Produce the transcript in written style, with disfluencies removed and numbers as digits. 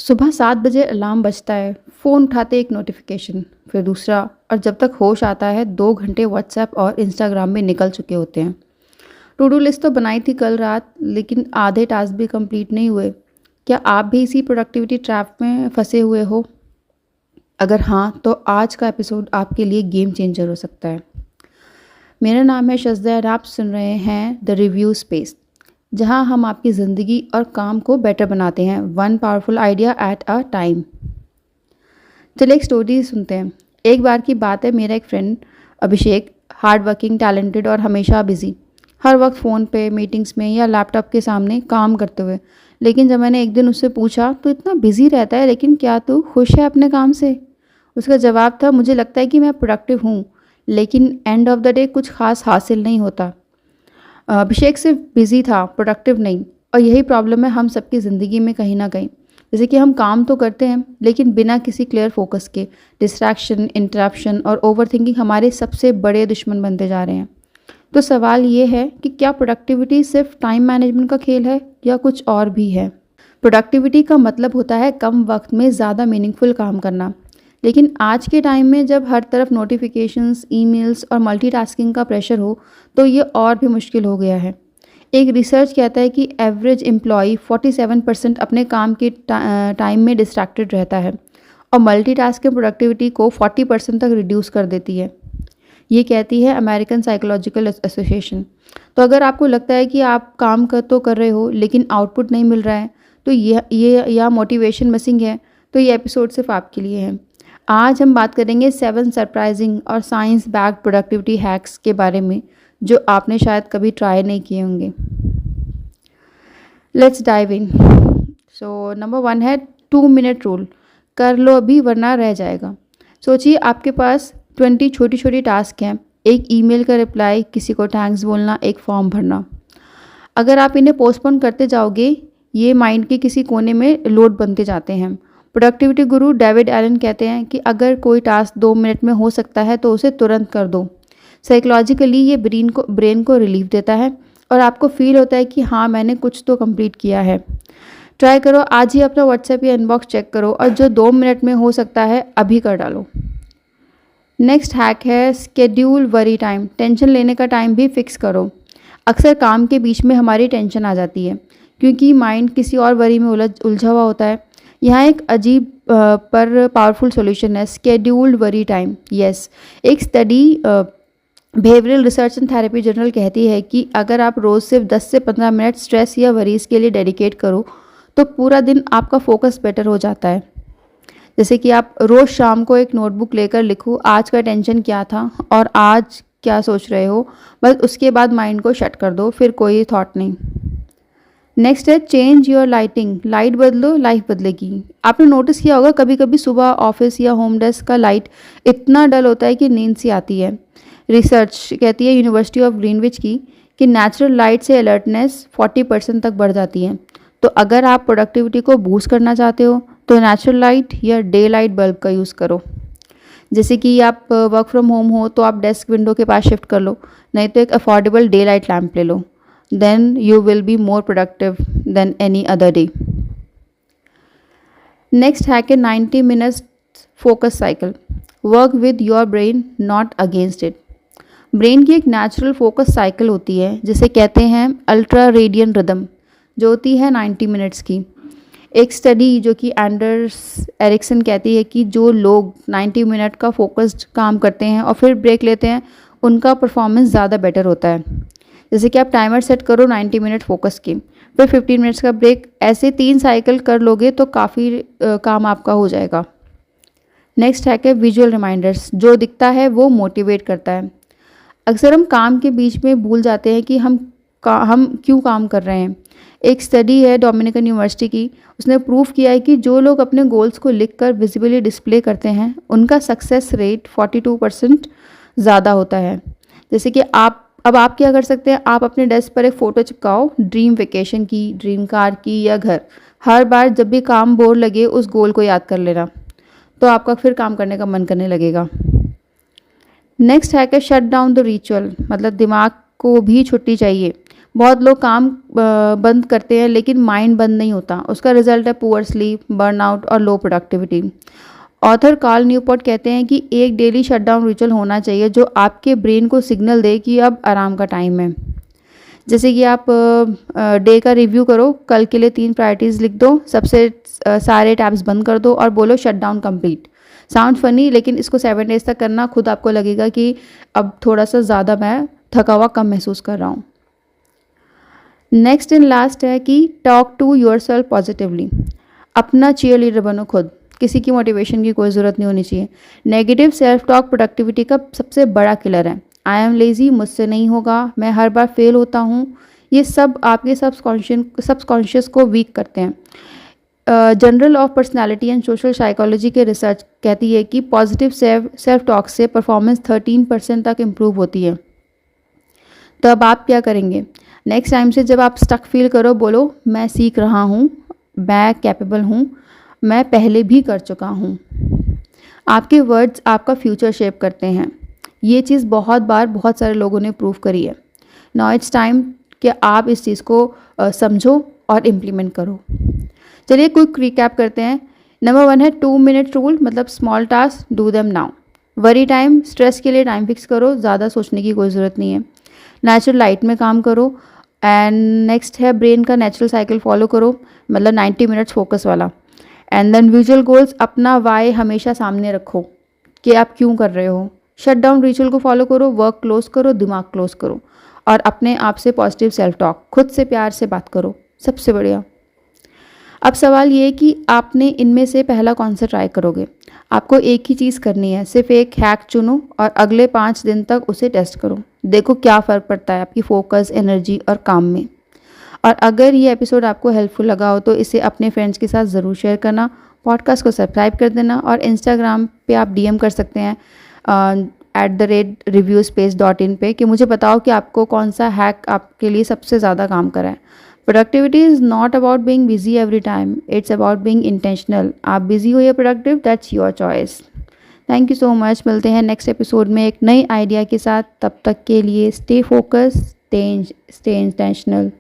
सुबह 7 बजे अलार्म बजता है, फ़ोन उठाते एक नोटिफिकेशन, फिर दूसरा, और जब तक होश आता है 2 घंटे व्हाट्सएप और इंस्टाग्राम में निकल चुके होते हैं। टू डू लिस्ट तो बनाई थी कल रात, लेकिन आधे टास्क भी कंप्लीट नहीं हुए। क्या आप भी इसी प्रोडक्टिविटी ट्रैप में फंसे हुए हो? अगर हाँ, तो आज का एपिसोड आपके लिए गेम चेंजर हो सकता है। मेरा नाम है शज़्ज़ा और आप सुन रहे हैं द रिव्यू स्पेस, जहां हम आपकी ज़िंदगी और काम को बेटर बनाते हैं, one powerful idea at a time. चलिए एक स्टोरी सुनते हैं। एक बार की बात है, मेरा एक फ्रेंड अभिषेक, हार्ड वर्किंग, टैलेंटेड और हमेशा बिजी, हर वक्त फ़ोन पे, मीटिंग्स में या लैपटॉप के सामने काम करते हुए। लेकिन जब मैंने एक दिन उससे पूछा, तो इतना बिजी रहता है, लेकिन क्या तू खुश है अपने काम से? उसका जवाब था, मुझे लगता है कि मैं प्रोडक्टिव हूँ, लेकिन एंड ऑफ द डे कुछ खास हासिल नहीं होता। अभिषेक सिर्फ बिजी था, प्रोडक्टिव नहीं। और यही प्रॉब्लम है हम सबकी ज़िंदगी में कहीं ना कहीं। जैसे कि हम काम तो करते हैं, लेकिन बिना किसी क्लियर फोकस के डिस्ट्रैक्शन, इंटरप्शन और ओवरथिंकिंग हमारे सबसे बड़े दुश्मन बनते जा रहे हैं। तो सवाल ये है कि क्या प्रोडक्टिविटी सिर्फ टाइम मैनेजमेंट का खेल है या कुछ और भी है? प्रोडक्टिविटी का मतलब होता है कम वक्त में ज़्यादा मीनिंगफुल काम करना। लेकिन आज के टाइम में जब हर तरफ नोटिफिकेशंस, ईमेल्स और मल्टीटास्किंग का प्रेशर हो, तो ये और भी मुश्किल हो गया है। एक रिसर्च कहता है कि एवरेज एम्प्लॉय 47% अपने काम के टाइम में डिस्ट्रैक्टेड रहता है, और मल्टीटास्किंग प्रोडक्टिविटी को 40% तक रिड्यूस कर देती है। ये कहती है अमेरिकन साइकोलॉजिकल एसोसिएशन। तो अगर आपको लगता है कि आप काम कर रहे हो, लेकिन आउटपुट नहीं मिल रहा है, तो ये या मोटिवेशन मिसिंग है, तो ये एपिसोड सिर्फ आपके लिए है। आज हम बात करेंगे 7 सरप्राइजिंग और साइंस बैक्ड प्रोडक्टिविटी हैक्स के बारे में, जो आपने शायद कभी ट्राई नहीं किए होंगे। Let's dive in. So number 1 है 2 मिनट रूल। कर लो अभी, वरना रह जाएगा। सोचिए, आपके पास 20 छोटी छोटी टास्क हैं। एक ईमेल का रिप्लाई, किसी को थैंक्स बोलना, एक फॉर्म भरना। अगर आप इन्हें पोस्टपोन करते जाओगे, ये माइंड के किसी कोने में लोड बनते जाते हैं। प्रोडक्टिविटी गुरु डेविड एलन कहते हैं कि अगर कोई टास्क 2 मिनट में हो सकता है, तो उसे तुरंत कर दो। साइकोलॉजिकली ये ब्रेन को रिलीफ देता है, और आपको फील होता है कि हाँ, मैंने कुछ तो कंप्लीट किया है। ट्राई करो, आज ही अपना व्हाट्सएप या इनबॉक्स चेक करो, और जो 2 मिनट में हो सकता है अभी कर डालो। नेक्स्ट हैक है स्केड्यूल वरी टाइम। टेंशन लेने का टाइम भी फिक्स करो। अक्सर काम के बीच में हमारी टेंशन आ जाती है, क्योंकि माइंड किसी और वरी में उलझा हुआ होता है। यहाँ एक अजीब पर पावरफुल सॉल्यूशन है, स्केड्यूल्ड वरी टाइम। यस, एक study behavioural research and therapy journal कहती है कि अगर आप रोज़ सिर्फ 10 से 15 मिनट स्ट्रेस या वरीज के लिए डेडिकेट करो, तो पूरा दिन आपका फोकस बेटर हो जाता है। जैसे कि आप रोज़ शाम को एक नोटबुक लेकर लिखो, आज का टेंशन क्या था और आज क्या सोच रहे हो। बस उसके बाद माइंड को शट कर दो, फिर कोई थॉट नहीं। नेक्स्ट है चेंज योर लाइटिंग। लाइट बदलो, लाइफ बदलेगी। आपने नोटिस किया होगा, कभी कभी सुबह ऑफिस या होम डेस्क का लाइट इतना डल होता है कि नींद सी आती है। रिसर्च कहती है यूनिवर्सिटी ऑफ ग्रीनविच की कि नेचुरल लाइट से अलर्टनेस 40% तक बढ़ जाती है। तो अगर आप प्रोडक्टिविटी को बूस्ट करना चाहते हो, तो नेचुरल लाइट या डे लाइट बल्ब का यूज़ करो। जैसे कि आप वर्क फ्रॉम होम हो, तो आप डेस्क विंडो के पास शिफ्ट कर लो, नहीं तो एक अफोर्डेबल डे लाइट लैम्प ले लो। Then you will be more productive than any other day. Next hack है 90 minutes focus cycle. Work with your brain, not against it. Brain की एक नेचुरल फोकस साइकिल होती है, जिसे कहते हैं अल्ट्रा रेडियन रिदम, जो होती है 90 मिनट्स की। एक स्टडी जो कि एंडर्स एरिक्सन कहती है कि जो लोग 90 मिनट का फोकस्ड काम करते हैं और फिर ब्रेक लेते हैं, उनका परफॉर्मेंस ज़्यादा बेटर होता है। जैसे कि आप टाइमर सेट करो 90 मिनट फोकस की, फिर 15 मिनट्स का ब्रेक, ऐसे 3 साइकिल कर लोगे तो काफ़ी काम आपका हो जाएगा। नेक्स्ट है कि विजुअल रिमाइंडर्स। जो दिखता है वो मोटिवेट करता है। अक्सर हम काम के बीच में भूल जाते हैं कि हम क्यों काम कर रहे हैं। एक स्टडी है डोमिनिकन यूनिवर्सिटी की, उसने प्रूव किया है कि जो लोग अपने गोल्स को लिखकर विजिबली डिस्प्ले करते हैं, उनका सक्सेस रेट 42% ज़्यादा होता है। जैसे कि आप क्या कर सकते हैं, आप अपने डेस्क पर एक फ़ोटो चिपकाओ, ड्रीम वेकेशन की, ड्रीम कार की या घर। हर बार जब भी काम बोर लगे, उस गोल को याद कर लेना, तो आपका फिर काम करने का मन करने लगेगा। नेक्स्ट है कि शट डाउन द रिचुअल, मतलब दिमाग को भी छुट्टी चाहिए। बहुत लोग काम बंद करते हैं लेकिन माइंड बंद नहीं होता। उसका रिजल्ट है पुअर स्लीप, बर्नआउट और low productivity. Author Cal Newport कहते हैं कि एक डेली शटडाउन रिचुअल होना चाहिए जो आपके ब्रेन को सिग्नल दे कि अब आराम का टाइम है। जैसे कि आप डे का रिव्यू करो, कल के लिए 3 प्रायोरिटीज़ लिख दो, सबसे सारे टैब्स बंद कर दो और बोलो shut down complete. Sound funny, लेकिन इसको 7 डेज तक करना, खुद आपको लगेगा कि अब थोड़ा सा ज़्यादा मैं थका हुआ कम महसूस कर रहा हूँ। नेक्स्ट एंड लास्ट है कि talk to yourself positively. अपना चीयर लीडर बनो खुद, किसी की मोटिवेशन की कोई ज़रूरत नहीं होनी चाहिए। नेगेटिव सेल्फ टॉक प्रोडक्टिविटी का सबसे बड़ा किलर है। आई एम लेज़ी, मुझसे नहीं होगा, मैं हर बार फेल होता हूँ, ये सब आपके सबकॉन्शियस को वीक करते हैं। Journal of personality and social psychology के रिसर्च कहती है कि पॉजिटिव सेल्फ टॉक से परफॉर्मेंस 13% तक इम्प्रूव होती है। तो अब आप क्या करेंगे? नेक्स्ट टाइम से जब आप स्टक फील करो, बोलो मैं सीख रहा हूँ, मैं कैपेबल हूँ, मैं पहले भी कर चुका हूँ। आपके वर्ड्स आपका फ्यूचर शेप करते हैं। ये चीज़ बहुत बार बहुत सारे लोगों ने प्रूव करी है। नाउ इट्स टाइम कि आप इस चीज़ को समझो और इम्प्लीमेंट करो। चलिए क्विक रिकैप करते हैं। नंबर 1 है 2 मिनट रूल, मतलब small task do them now. Worry time, stress के लिए टाइम फिक्स करो, ज़्यादा सोचने की कोई ज़रूरत नहीं है। नेचुरल लाइट में काम करो। एंड नेक्स्ट है ब्रेन का नेचुरल साइकिल फॉलो करो, मतलब 90 मिनट्स फोकस वाला। एंड देन विजुअल गोल्स, अपना वाई हमेशा सामने रखो कि आप क्यों कर रहे हो। शट डाउन रिचुअल को फॉलो करो, वर्क क्लोज करो, दिमाग क्लोज करो, और अपने आप से पॉजिटिव सेल्फ टॉक, खुद से प्यार से बात करो, सबसे बढ़िया। अब सवाल ये है कि आपने इनमें से पहला कौन सा ट्राई करोगे। आपको एक ही चीज़ करनी है, सिर्फ एक हैक चुनो और अगले 5 दिन तक उसे टेस्ट करो, देखो क्या फ़र्क पड़ता है आपकी फोकस, एनर्जी और काम में। और अगर ये एपिसोड आपको हेल्पफुल लगा हो तो इसे अपने फ्रेंड्स के साथ ज़रूर शेयर करना, पॉडकास्ट को सब्सक्राइब कर देना, और इंस्टाग्राम पे आप DM कर सकते हैं @reviewspace.in पे कि मुझे बताओ कि आपको कौन सा हैक आपके लिए सबसे ज़्यादा काम करा है। Productivity is not about being busy every time, it's about being intentional. आप बिजी हो या productive, that's your choice. Thank you so much. मिलते हैं नेक्स्ट एपिसोड में एक नई आइडिया के साथ। तब तक के लिए स्टे फोकस, स्टे इंटेंशनल।